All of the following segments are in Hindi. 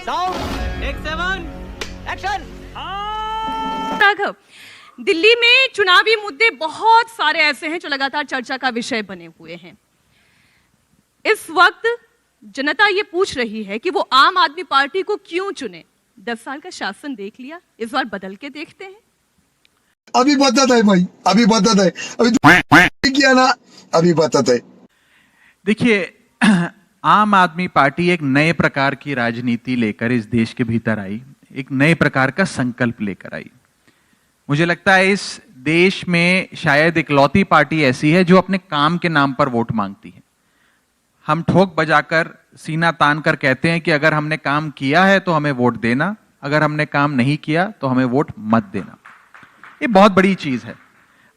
Sound take 7 action. Raghav, Delhi में चुनावी मुद्दे बहुत सारे ऐसे हैं जो लगातार चर्चा का विषय बने हुए हैं। इस वक्त जनता ये पूछ रही है कि वो आम आदमी पार्टी को क्यों चुने। 10 साल का शासन देख लिया, इस बार बदल के देखते हैं। अभी बदत है भाई, अभी बदत है, अभी किया ना, अभी बदत है। देखिए, आम आदमी पार्टी एक नए प्रकार की राजनीति लेकर इस देश के भीतर आई, एक नए प्रकार का संकल्प लेकर आई। मुझे लगता है इस देश में शायद इकलौती पार्टी ऐसी है जो अपने काम के नाम पर वोट मांगती है। हम ठोक बजाकर सीना तान कर कहते हैं कि अगर हमने काम किया है तो हमें वोट देना, अगर हमने काम नहीं किया तो हमें वोट मत देना। ये बहुत बड़ी चीज है।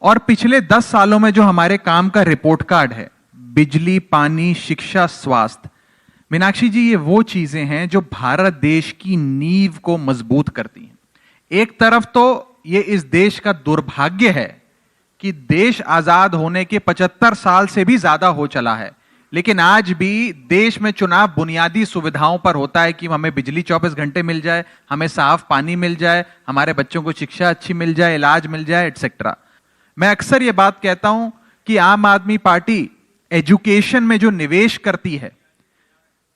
और पिछले 10 सालों में जो हमारे काम का रिपोर्ट कार्ड है, बिजली, पानी, शिक्षा, स्वास्थ्य, मीनाक्षी जी, ये वो चीजें हैं जो भारत देश की नींव को मजबूत करती हैं। एक तरफ तो ये इस देश का दुर्भाग्य है कि देश आजाद होने के 75 साल से भी ज्यादा हो चला है, लेकिन आज भी देश में चुनाव बुनियादी सुविधाओं पर होता है कि हमें बिजली 24 घंटे मिल जाए, हमें साफ पानी मिल जाए, हमारे बच्चों को शिक्षा अच्छी मिल जाए, इलाज मिल जाए, एटसेट्रा। मैं अक्सर ये बात कहता हूं कि आम आदमी पार्टी एजुकेशन में जो निवेश करती है,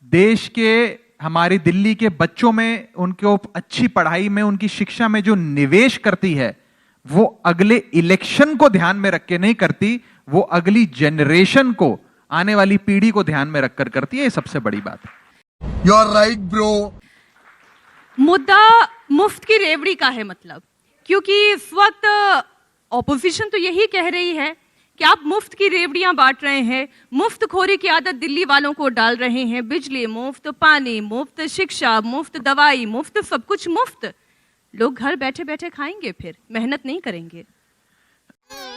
देश के, हमारी दिल्ली के बच्चों में, उनको अच्छी पढ़ाई में, उनकी शिक्षा में जो निवेश करती है, वो अगले इलेक्शन को ध्यान में रख के नहीं करती, वो अगली जनरेशन को, आने वाली पीढ़ी को ध्यान में रखकर करती है। ये सबसे बड़ी बात है। You are right bro. मुद्दा मुफ्त की रेवड़ी का है, मतलब क्योंकि इस वक्त ऑपोजिशन तो यही कह रही है कि आप मुफ्त की रेवड़ियां बांट रहे हैं, मुफ्त खोरी की आदत दिल्ली वालों को डाल रहे हैं। बिजली मुफ्त, पानी मुफ्त, शिक्षा मुफ्त, दवाई मुफ्त, सब कुछ मुफ्त। लोग घर बैठे बैठे खाएंगे, फिर मेहनत नहीं करेंगे।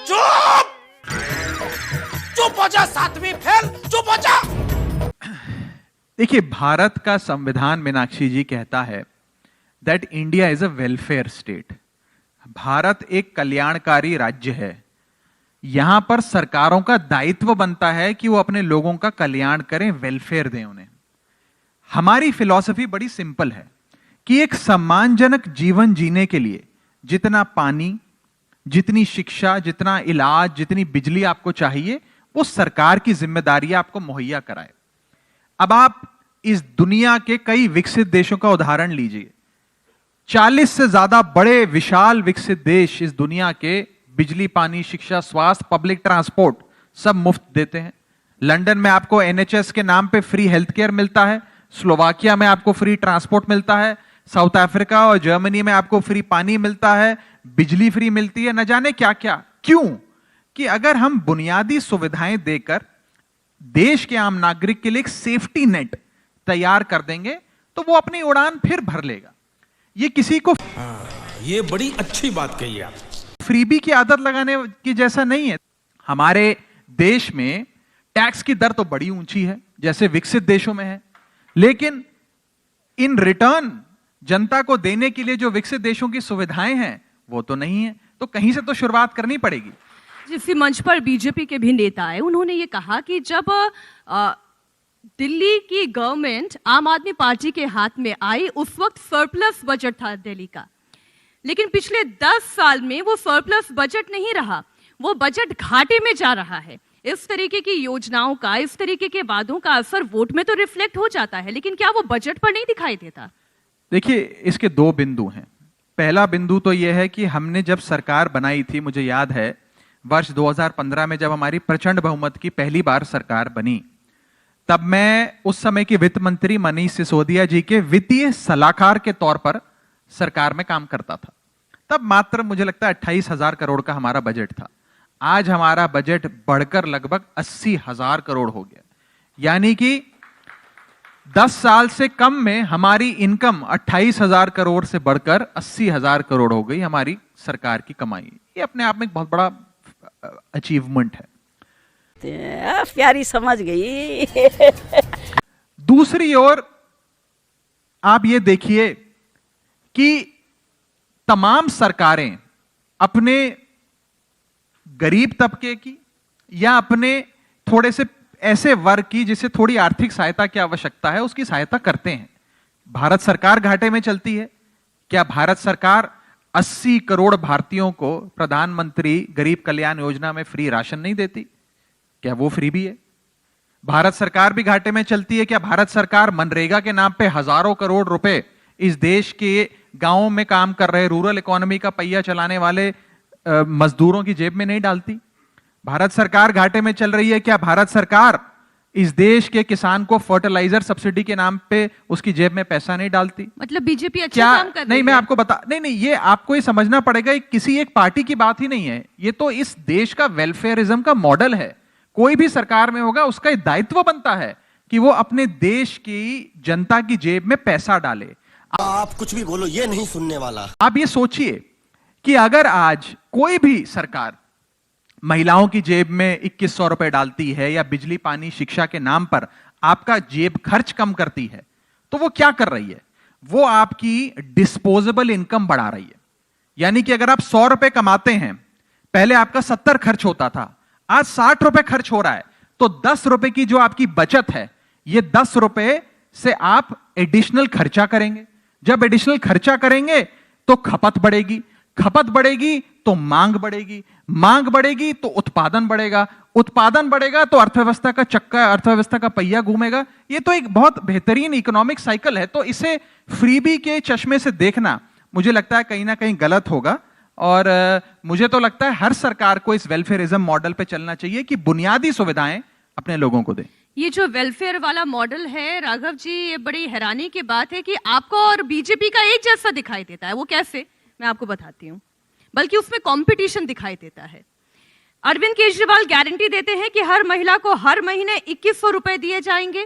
चुप चुप हो जा, 7वीं फेल, चुप हो जा। देखिए, भारत का संविधान, मीनाक्षी जी, कहता है that India is a welfare state. Bharat एक कल्याणकारी राज्य है। यहां पर सरकारों का दायित्व बनता है कि वो अपने लोगों का कल्याण करें, वेलफेयर दें उन्हें। हमारी फिलॉसफी बड़ी सिंपल है कि एक सम्मानजनक जीवन जीने के लिए जितना पानी, जितनी शिक्षा, जितना इलाज, जितनी बिजली आपको चाहिए, वो सरकार की जिम्मेदारी आपको मुहैया कराए। अब आप इस दुनिया के कई विकसित देशों का उदाहरण लीजिए। 40 से ज्यादा बड़े विशाल विकसित देश इस दुनिया के बिजली, पानी, शिक्षा, स्वास्थ्य, पब्लिक ट्रांसपोर्ट सब मुफ्त देते हैं। लंदन में आपको एनएचएस के नाम पे फ्री हेल्थ केयर मिलता है, स्लोवाकिया में आपको फ्री ट्रांसपोर्ट मिलता है, साउथ अफ्रीका और जर्मनी में आपको फ्री पानी मिलता है, बिजली फ्री मिलती है, न जाने क्या क्या। क्यों? कि अगर हम बुनियादी सुविधाएं देकर देश के आम नागरिक के लिए एक सेफ्टी नेट तैयार कर देंगे तो वो अपनी उड़ान फिर भर लेगा। ये किसी को ये बड़ी अच्छी बात कही आप। फ्रीबी की आदत लगाने की जैसा नहीं है। हमारे देश में टैक्स की दर तो बड़ी ऊंची है, जैसे विकसित देशों में है, लेकिन इन रिटर्न जनता को देने के लिए जो विकसित देशों की सुविधाएं हैं वो तो नहीं है। तो कहीं से तो शुरुआत करनी पड़ेगी। जिस मंच पर बीजेपी के भी नेता आए, उन्होंने ये कहा कि जब दिल्ली की गवर्नमेंट आम आदमी पार्टी के हाथ में आई, उस वक्त सरप्लस बजट था दिल्ली का, लेकिन पिछले 10 साल में वो सरप्लस बजट नहीं रहा, वो बजट घाटे में जा रहा है। इस तरीके की योजनाओं का, इस तरीके के वादों का असर वोट में तो रिफ्लेक्ट हो जाता है, लेकिन क्या वो बजट पर नहीं दिखाई देता? देखिए, इसके 2 बिंदु हैं। पहला बिंदु तो यह है कि हमने जब सरकार बनाई थी, मुझे याद है वर्ष 2015 में जब हमारी प्रचंड बहुमत की पहली बार सरकार बनी, तब मैं उस समय के वित्त मंत्री मनीष सिसोदिया जी के वित्तीय सलाहकार के तौर पर सरकार में काम करता था। तब मात्र मुझे लगता है 28,000 करोड़ का हमारा बजट था। आज हमारा बजट बढ़कर लगभग 80,000 करोड़ हो गया। यानी कि 10 साल से कम में हमारी इनकम 28,000 करोड़ से बढ़कर 80,000 करोड़ हो गई, हमारी सरकार की कमाई। ये अपने आप में एक बहुत बड़ा अचीवमेंट है। प्यारी समझ गई। दूसरी ओर आप ये देखिए कि तमाम सरकारें अपने गरीब तबके की या अपने थोड़े से ऐसे वर्ग की जिसे थोड़ी आर्थिक सहायता की आवश्यकता है, उसकी सहायता करते हैं। भारत सरकार घाटे में चलती है? क्या भारत सरकार 80 करोड़ भारतीयों को प्रधानमंत्री गरीब कल्याण योजना में फ्री राशन नहीं देती? क्या वो फ्री भी है? भारत सरकार भी घाटे में चलती है? क्या भारत सरकार मनरेगा के नाम पे हजारों करोड़ रुपए इस देश के गांवों में काम कर रहे रूरल इकोनॉमी का पहिया चलाने वाले मजदूरों की जेब में नहीं डालती? भारत सरकार घाटे में चल रही है? क्या भारत सरकार इस देश के किसान को फर्टिलाइजर सब्सिडी के नाम पे उसकी जेब में पैसा नहीं डालती? मतलब बीजेपी अच्छा क्या काम कर रही नहीं, मैं है। आपको बता नहीं, ये आपको ये समझना पड़ेगा, ये किसी एक पार्टी की बात ही नहीं है, ये तो इस देश का वेलफेयरिज्म का मॉडल है। कोई भी सरकार में होगा उसका दायित्व बनता है कि वो अपने देश की जनता की जेब में पैसा डाले। आप कुछ भी बोलो, ये नहीं सुनने वाला। आप ये सोचिए कि अगर आज कोई भी सरकार महिलाओं की जेब में 2100 रुपए डालती है या बिजली पानी शिक्षा के नाम पर आपका जेब खर्च कम करती है, तो वो क्या कर रही है? वो आपकी डिस्पोजेबल इनकम बढ़ा रही है। यानी कि अगर आप 100 रुपए कमाते हैं, पहले आपका 70 खर्च होता था, आज 60 रुपए खर्च हो रहा है, तो 10 रुपए की जो आपकी बचत है, ये 10 रुपए से आप एडिशनल खर्चा करेंगे। जब एडिशनल खर्चा करेंगे तो खपत बढ़ेगी, खपत बढ़ेगी तो मांग बढ़ेगी, मांग बढ़ेगी तो उत्पादन बढ़ेगा, उत्पादन बढ़ेगा तो अर्थव्यवस्था का चक्का, अर्थव्यवस्था का पहिया घूमेगा। ये तो एक बहुत बेहतरीन इकोनॉमिक साइकिल है। तो इसे फ्रीबी के चश्मे से देखना मुझे लगता है कहीं ना कहीं गलत होगा। और मुझे तो लगता है हर सरकार को इस वेलफेयरिज्म मॉडल पे चलना चाहिए कि बुनियादी सुविधाएं अपने लोगों को दे। ये जो वेलफेयर वाला मॉडल है राघव जी, ये बड़ी हैरानी की बात है कि आपको और बीजेपी का एक जैसा दिखाई देता है। वो कैसे, मैं आपको बताती हूँ। बल्कि उसमें कंपटीशन दिखाई देता है। अरविंद केजरीवाल गारंटी देते हैं कि हर महिला को हर महीने 2100 रुपए दिए जाएंगे।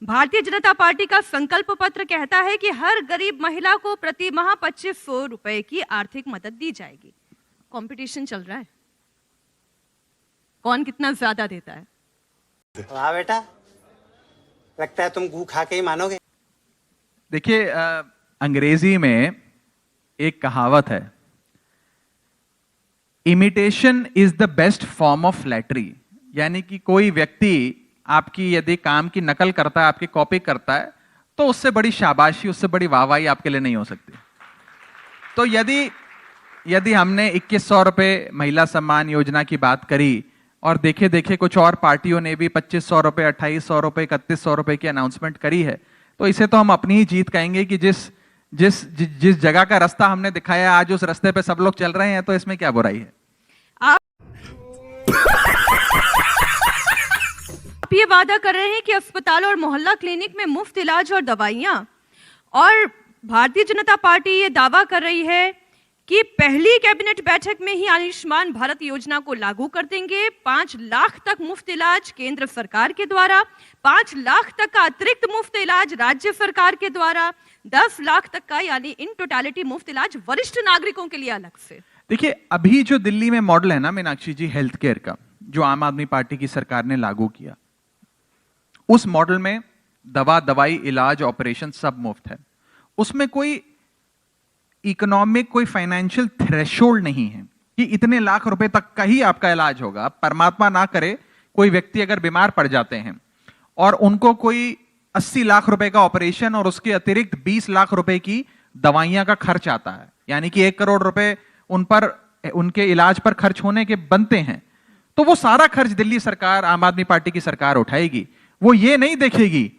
भारतीय जनता पार्टी का संकल्प पत्र कहता है कि हर गरीब महिला को प्रति माह 2500 रुपए की आर्थिक मदद दी जाएगी। कंपटीशन चल रहा है, कौन कितना ज्यादा देता है। वाह बेटा, लगता है तुम गू खा के ही मानोगे। देखिए, अंग्रेजी में एक कहावत है, imitation is the best form of flattery. यानी कि कोई व्यक्ति आपकी यदि काम की नकल करता है, आपकी कॉपी करता है, तो उससे बड़ी शाबाशी, उससे बड़ी वाहवाही आपके लिए नहीं हो सकती। तो यदि हमने 2100 रुपए महिला सम्मान योजना की बात करी और देखे देखे कुछ और पार्टियों ने भी 2500 रुपए, 2800 रुपए, 3100 रुपए की अनाउंसमेंट करी है, तो इसे तो हम अपनी ही जीत कहेंगे कि जिस जगह का रास्ता हमने दिखाया आज उस रास्ते पे सब लोग चल रहे हैं, तो इसमें क्या बुराई है। आप ये वादा कर रहे हैं कि अस्पताल और मोहल्ला क्लिनिक में मुफ्त इलाज और दवाइयां, और भारतीय जनता पार्टी ये दावा कर रही है कि पहली कैबिनेट बैठक में ही आयुष्मान भारत योजना को लागू कर देंगे। 5 लाख तक मुफ्त इलाज केंद्र सरकार के द्वारा, 5 लाख तक का अतिरिक्त मुफ्त इलाज राज्य सरकार के द्वारा, 10 लाख तक का यानी इन टोटलिटी मुफ्त इलाज वरिष्ठ नागरिकों के लिए अलग से। देखिए, अभी जो दिल्ली में मॉडल है ना मीनाक्षी जी, हेल्थ केयर का, जो आम आदमी पार्टी की सरकार ने लागू किया, उस मॉडल में दवा, दवाई, इलाज, ऑपरेशन सब मुफ्त है। उसमें कोई इकोनॉमिक, कोई फाइनेंशियल थ्रेशोल्ड नहीं है कि इतने लाख रुपए तक का ही आपका इलाज होगा। परमात्मा ना करे कोई व्यक्ति अगर बीमार पड़ जाते हैं और उनको कोई 80 लाख रुपए का ऑपरेशन और उसके अतिरिक्त 20 लाख रुपए की दवाइयां का खर्च आता है, यानी कि 1 करोड़ रुपए उन पर, उनके इलाज पर खर्च होने के बनते हैं, तो वो सारा खर्च दिल्ली सरकार, आम आदमी पार्टी की सरकार उठाएगी। वो ये नहीं देखेगी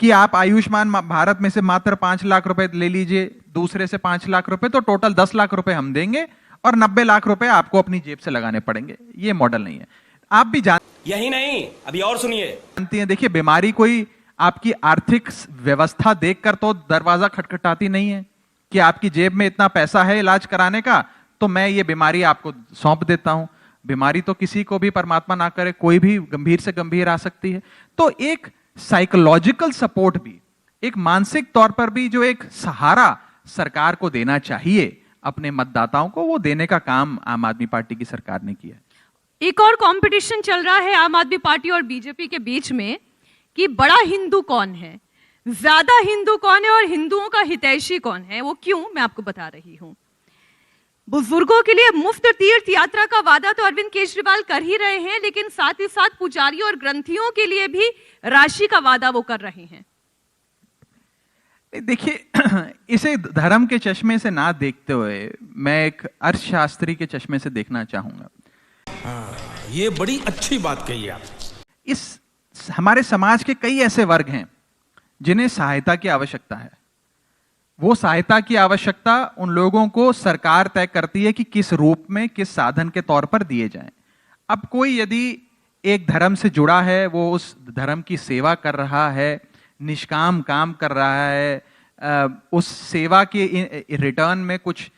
कि आप आयुष्मान भारत में से मात्र 5 लाख रुपए ले लीजिए, दूसरे से 5 लाख रुपए, तो टोटल 10 लाख रुपए हम देंगे और 90 लाख रुपए आपको अपनी जेब से लगाने पड़ेंगे। ये मॉडल नहीं है। आप भी यही नहीं, अभी और सुनिए। जानती हैं, देखिए, बीमारी कोई आपकी आर्थिक व्यवस्था देखकर तो दरवाजा खटखटाती नहीं है कि आपकी जेब में इतना पैसा है इलाज कराने का, तो मैं ये बीमारी आपको सौंप देता हूं। बीमारी तो किसी को भी, परमात्मा ना करे, कोई भी गंभीर से गंभीर आ सकती है। तो एक साइकोलॉजिकल सपोर्ट भी, एक मानसिक तौर पर भी जो एक सहारा सरकार को देना चाहिए अपने मतदाताओं को, वो देने का काम आम आदमी पार्टी की सरकार ने किया। एक और कंपटीशन चल रहा है आम आदमी पार्टी और बीजेपी के बीच में कि बड़ा हिंदू कौन है, ज्यादा हिंदू कौन है और हिंदुओं का हितैषी कौन है। वो क्यों, मैं आपको बता रही हूं। बुजुर्गों के लिए मुफ्त तीर्थ यात्रा का वादा तो अरविंद केजरीवाल कर ही रहे हैं, लेकिन साथ ही साथ पुजारियों और ग्रंथियों के लिए भी राशि का वादा वो कर रहे हैं। देखिए, इसे धर्म के चश्मे से ना देखते हुए मैं एक अर्थशास्त्री के चश्मे से देखना चाहूंगा। ये बड़ी अच्छी बात कही आप। इस हमारे समाज के कई ऐसे वर्ग हैं जिन्हें सहायता की आवश्यकता है। वो सहायता की आवश्यकता उन लोगों को सरकार तय करती है कि किस रूप में, किस साधन के तौर पर दिए जाएं। अब कोई यदि एक धर्म से जुड़ा है, वो उस धर्म की सेवा कर रहा है, निष्काम काम कर रहा है, उस सेवा के रिटर्न में कुछ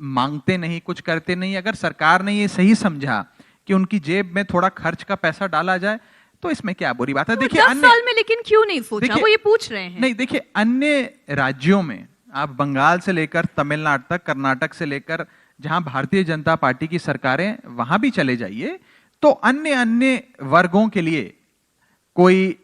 मांगते नहीं, कुछ करते नहीं, अगर सरकार ने ये सही समझा कि उनकी जेब में थोड़ा खर्च का पैसा डाला जाए तो इसमें क्या बुरी बात है। देखिए, 10 साल में लेकिन क्यों नहीं सोचा, वो ये पूछ रहे हैं। नहीं, देखिए, अन्य राज्यों में आप बंगाल से लेकर तमिलनाडु तक, कर्नाटक से लेकर जहां भारतीय जनता पार्टी की सरकारें, वहां भी चले जाइए तो अन्य वर्गों के लिए कोई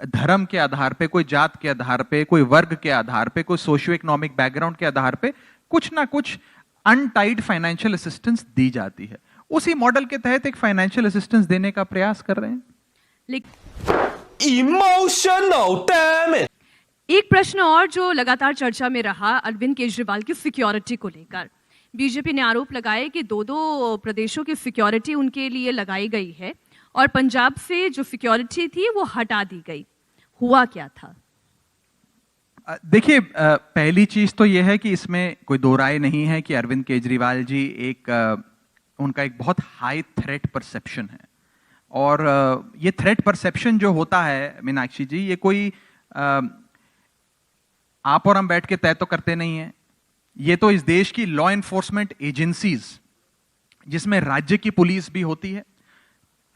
धर्म के आधार पे, कोई जात के आधार पे, कोई वर्ग के आधार पे, कोई सोशियो इकोनॉमिक बैकग्राउंड के आधार पे कुछ ना कुछ अनटाइड फाइनेंशियल असिस्टेंस दी जाती है। उसी मॉडल के तहत एक फाइनेंशियल असिस्टेंस देने का प्रयास कर रहे हैं। Emotional damn it. एक प्रश्न और जो लगातार चर्चा में रहा, अरविंद केजरीवाल की सिक्योरिटी को लेकर बीजेपी ने आरोप लगाया कि दो प्रदेशों की सिक्योरिटी उनके लिए लगाई गई है और पंजाब से जो सिक्योरिटी थी वो हटा दी गई। हुआ क्या था? देखिए, पहली चीज तो यह है कि इसमें कोई दो राय नहीं है कि अरविंद केजरीवाल जी उनका एक बहुत हाई थ्रेट परसेप्शन है। और ये थ्रेट परसेप्शन जो होता है मीनाक्षी जी, ये कोई आप और हम बैठ के तय तो करते नहीं है। ये तो इस देश की लॉ एनफोर्समेंट एजेंसीज, जिसमें राज्य की पुलिस भी होती है,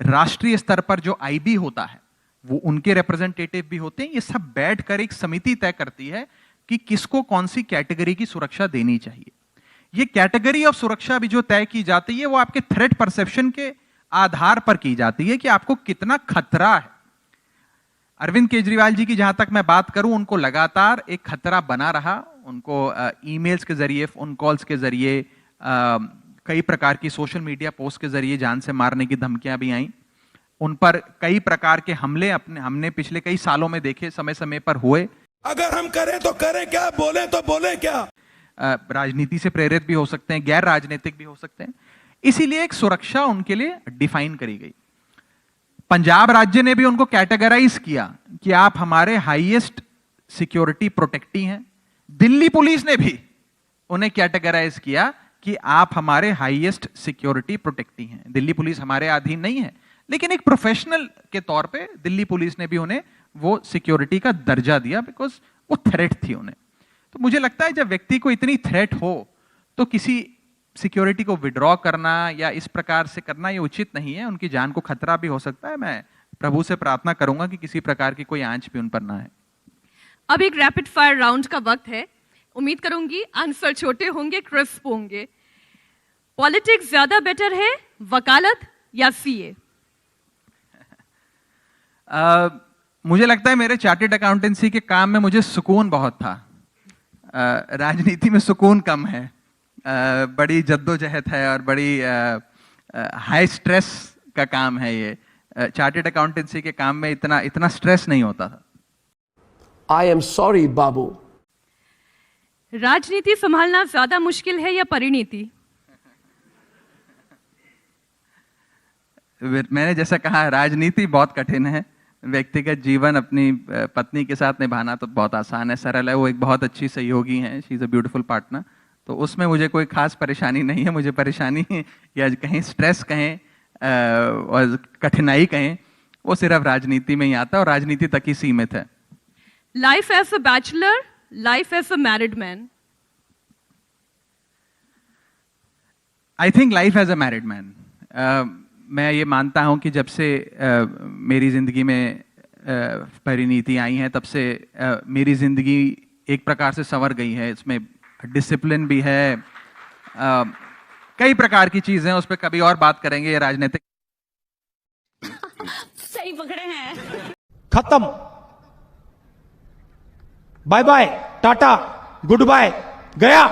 राष्ट्रीय स्तर पर जो आईबी होता है वो उनके रिप्रेजेंटेटिव भी होते हैं, ये सब बैठकर एक समिति तय करती है कि किसको कौन सी कैटेगरी की सुरक्षा देनी चाहिए। ये कैटेगरी ऑफ सुरक्षा भी जो तय की जाती है वो आपके थ्रेट परसेप्शन के आधार पर की जाती है कि आपको कितना खतरा है। अरविंद केजरीवाल जी की जहां तक मैं बात करूं, उनको लगातार एक खतरा बना रहा। उनको ईमेल्स के जरिए, फोन कॉल्स के जरिए, कई प्रकार की सोशल मीडिया पोस्ट के जरिए जान से मारने की धमकियां भी आई। उन पर कई प्रकार के हमले हमने पिछले कई सालों में देखे, समय समय पर हुए। अगर हम करें तो करें क्या, बोले तो बोले क्या। राजनीति से प्रेरित भी हो सकते हैं, गैर राजनीतिक भी हो सकते हैं। इसीलिए एक सुरक्षा उनके लिए डिफाइन करी गई। पंजाब राज्य ने भी उनको कैटेगराइज किया कि आप हमारे हाईएस्ट सिक्योरिटी प्रोटेक्टी हैं। दिल्ली पुलिस ने भी उन्हें कैटेगराइज किया कि आप हमारे हाईएस्ट सिक्योरिटी प्रोटेक्टी हैं। दिल्ली पुलिस हमारे अधीन नहीं है, लेकिन एक प्रोफेशनल के तौर पे दिल्ली पुलिस ने भी उन्हें वो सिक्योरिटी का दर्जा दिया, बिकॉज वो थ्रेट थी उन्हें। तो मुझे लगता है जब व्यक्ति को इतनी थ्रेट हो तो किसी सिक्योरिटी को विड्रॉ करना या इस प्रकार से करना ये उचित नहीं है। उनकी जान को खतरा भी हो सकता है। मैं प्रभु से प्रार्थना करूंगा कि किसी प्रकार की कोई आंच भी उन पर ना है। अब एक रैपिड फायर राउंड का वक्त है। उम्मीद करूंगी आंसर छोटे होंगे, क्रिस्प होंगे। पॉलिटिक्स ज्यादा बेटर है, वकालत या सीए? मुझे लगता है मेरे चार्टर्ड अकाउंटेंसी के काम में मुझे सुकून बहुत था। राजनीति में सुकून कम है। बड़ी जद्दोजहद है और बड़ी हाई स्ट्रेस का काम है ये। चार्टर्ड अकाउंटेंसी के काम में इतना स्ट्रेस नहीं होता था। आई एम सॉरी बाबू। राजनीति संभालना ज्यादा मुश्किल है या परिणीति? मैंने जैसा कहा, राजनीति बहुत कठिन है। व्यक्तिगत जीवन अपनी पत्नी के साथ निभाना तो बहुत आसान है, सरल है। वो एक बहुत अच्छी सहयोगी हैं, she is a beautiful partner. तो उसमें मुझे कोई खास परेशानी नहीं है। मुझे परेशानी या कहीं स्ट्रेस कहें और कठिनाई कहें, वो सिर्फ राजनीति में ही आता है और राजनीति तक ही सीमित है। Life as a bachelor, life as a married man? I think life as a married man. मैं ये मानता हूं कि जब से मेरी जिंदगी में परिणीति आई है, तब से मेरी जिंदगी एक प्रकार से संवर गई है। इसमें डिसिप्लिन भी है, कई प्रकार की चीजें, उस पर कभी और बात करेंगे। ये राजनीतिक सही पकड़े हैं। खत्म, bye bye, tata, good bye, गया।